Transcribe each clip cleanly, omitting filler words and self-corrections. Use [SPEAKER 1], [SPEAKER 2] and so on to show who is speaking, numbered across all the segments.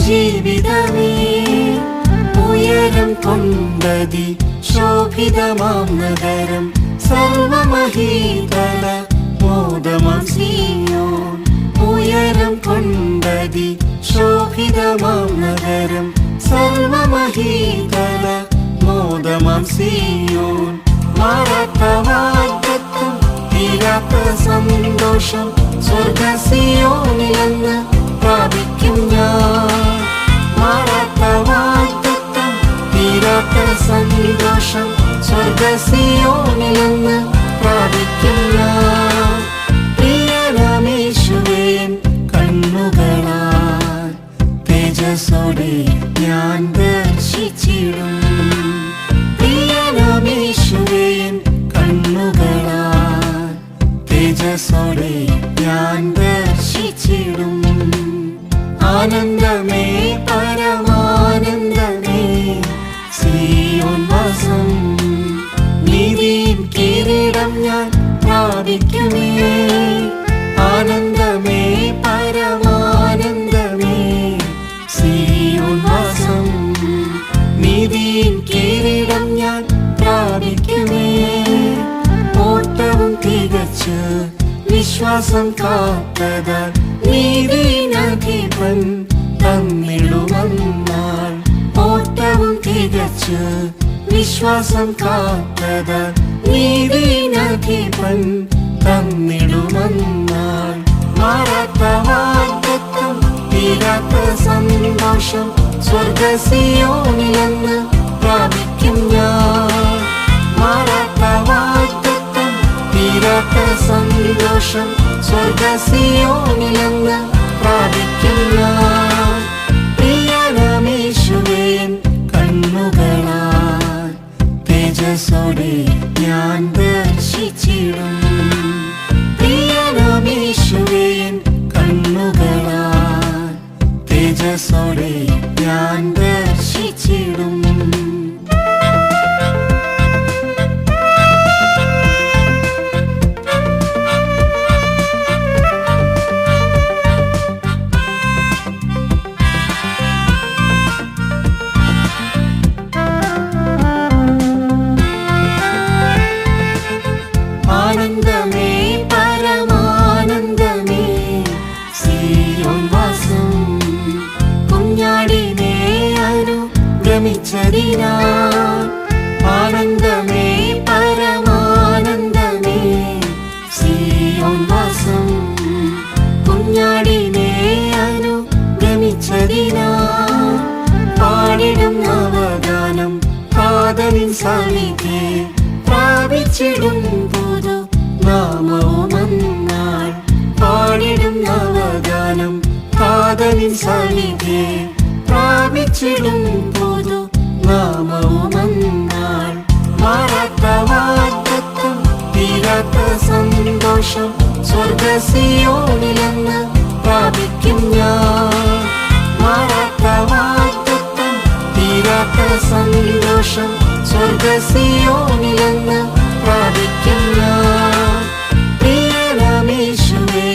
[SPEAKER 1] ജീവിതമേ ഉയരം കൊണ്ടതി ശോഭിതമാം നഗരം സർവമഹീതല മോദമാം സിയോൻ. ഉയരം കൊണ്ടതി ശോഭിതമാം നഗരം സർവമഹീതല മോദമാം സിയോൻ. മാറാത്ത വാഗ്ദത്തം തീരാത്ത സന്തോഷം സ്വർഗ സിയോനിലെന്ന് പ്രാപിക്കും ഞാൻ. മാറാത്ത വാഗ്ദത്തം തീരാത്ത സന്തോഷം സ്വർഗ സിയോനിലെന്ന് പ്രാപിക്കും ഞാൻ. പ്രിയനാമേശുവേ കണ്ണുകളാൽ തേജസ്സോടെ ഞാൻ ദർശിച്ചിടും. പ്രിയനാമേശുവേ കണ്ണുകളാൽ തേജസ്സോടെ ഞാൻ ദർശിച്ചിടും. ആനന്ദമേ പരമാനന്ദമേ സിയോൻ വാസം. നീതിയിൻ കിരീടം ഞാൻ പ്രാപിക്കുമേ. ആനന്ദമേ പരമാനന്ദമേ സിയോൻ വാസം. നീതിയിൻ കിരീടം ഞാൻ പ്രാപിക്കുമേ. ഓട്ടവും തികച്ച് വിശ്വാസം കാത്തതാൽ നീതിനധിപൻ തന്നിടുമെന്നാൾ. ഓട്ടവും തികച്ച് വിശ്വാസം കാത്തതാൽ നീതിനധിപൻ തന്നിടുമെന്നാൾ. മാറാത്ത വാഗ്ദത്തം തീരാത്ത സന്തോഷം സ്വർഗ സിയോനിലെന്ന് പ്രാപിക്കും ഞാൻ. മാറാത്ത വാഗ്ദത്തം തീരാത്ത സന്തോഷം സ്വർഗ സിയോനിലെന്ന് പ്രാപിക്കും ഞാൻ. പ്രിയനാമേശുവേ കണ്ണുകളാൽ തേജസ്സോടെ ഞാൻ ദർശിച്ചിടും. പ്രിയനാമേശുവേ കണ്ണുകളാൽ തേജസ്സോടെ ഞാൻ ദർശിച്ചിടും. ആനന്ദമേ പരമാനന്ദമേ സിയോൻ വാസം. കുഞ്ഞാടിനെ അനുഗമിച്ചതിനാൽ. ആനന്ദമേ പരമാനന്ദമേ സിയോൻ വാസം. കുഞ്ഞാടിനെ അനുഗമിച്ചതിനാൽ. പാടിടും നവഗാനം കാതലിൻ സന്നിധി പ്രാപിച്ചിടും പുതു നാമവുമെന്നാൾ. പാടിടും നവഗാനം കാതലിൻ സന്നിധി പ്രാപിച്ചിടും പുതു നാമവുമെന്നാൾ. മാറാത്ത വാഗ്ദത്തം തീരാത്ത സന്തോഷം സ്വർഗ സിയോനിലെന്ന് പ്രാപിക്കും ഞാൻ. മാറാത്ത വാഗ്ദത്തം തീരാത്ത സന്തോഷം സ്വർഗ സിയോനിലെന്ന് പ്രാപിക്കും ഞാൻ. പ്രിയനാമേശുവേ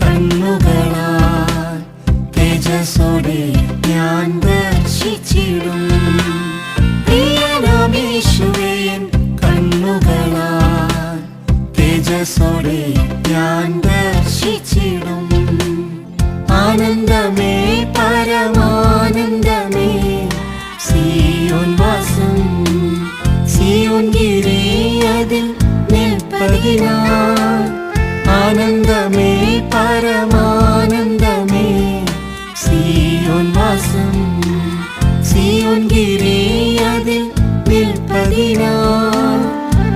[SPEAKER 1] കണ്ണുകളാൽ തേജസ്സോടെ ഞാൻ ദർശിച്ചിടും. പ്രിയനാമേശുവേ കണ്ണുകളാൽ തേജസ്സോടെ ഞാൻ ദർശിച്ചിടും. ആനന്ദമേ പരമാനന്ദമേ സിയോൻ വാസം. സിയോൻ ഗിരിയതിൽ നിൽപ്പതിനാൽ. ആനന്ദമേ പരമാനന്ദമേ സിയോൻ വാസം. സിയോൻ ഗിരിയതിൽ നിൽപ്പതിനാൽ.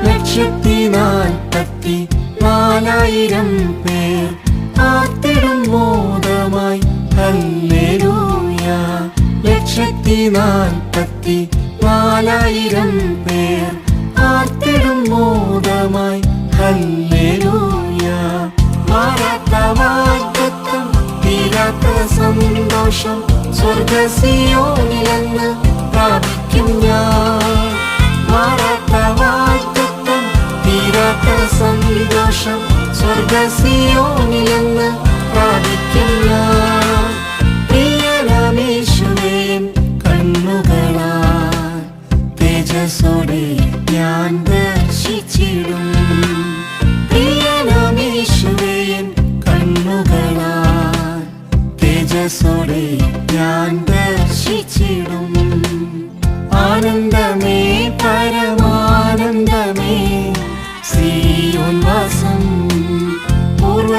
[SPEAKER 1] 144,000 പേർ ആർത്തിടും മോദമായി ഹല്ലേലൂയ. 144,000 പേർ ആർത്തിടും മോദമായി ഹല്ലേലൂയ. മാറാത്ത വാഗ്ദത്തം തീരാത്ത സന്തോഷം സ്വർഗ സിയോനിലെന്ന് പ്രാപിക്കും ഞാൻ. മാറാത്ത വാഗ്ദത്തം തീരാത്ത സന്തോഷം സ്വർഗ സിയോനിലെന്ന് പ്രാപിക്കും ഞാൻ. പ്രിയനാമേശുവേ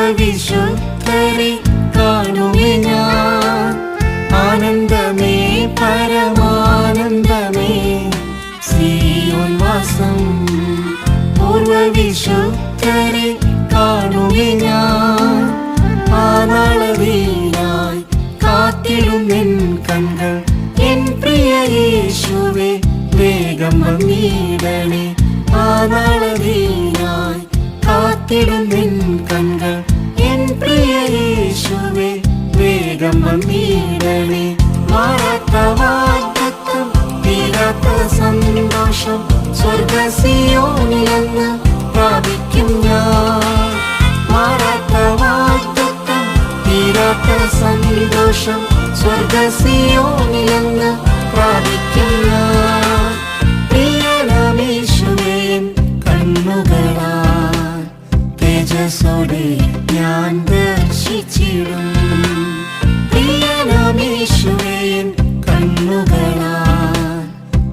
[SPEAKER 1] പൂർവവിശുദ്ധരെ കാണുമേ ഞാൻ. ആനന്ദമേ പരമാനന്ദമേ സിയോൻ വാസം. പൂർവവിശുദ്ധരെ കാണുമേ ഞാൻ. ആ നാളതിനായി കാത്തിടുന്നെൻ കണ്കൾ. എൻ പ്രിയ യേശുവേ വേഗം വന്നിടണേ. ആ നാളതിനായി കാത്തിടുന്നെൻ കണ്കൾ. എൻ പ്രിയ യേശുവേ വേഗം വന്നിടണേ. മാറാത്ത വാഗ്ദത്തം തീരാത്ത സന്തോഷം സ്വർഗ്ഗസിയോനിലെന്ന് പ്രാപിക്കും ഞാൻ. മാറാത്ത വാഗ്ദത്തം തീരാത്ത സന്തോഷം സ്വർഗ്ഗസിയോനിലെന്ന് പ്രാപിക്കും ഞാൻ. പ്രിയനാമേശുവേ കണ്ണുകളാൽ തേജസ്സോടെ ഞാൻ ദർശിച്ചിടും. പ്രിയനാമേശുവേ കണ്ണുകളാൽ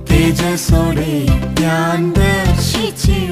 [SPEAKER 1] തേജസ്സോടെ ഞാൻ ദർശിച്ചിടും.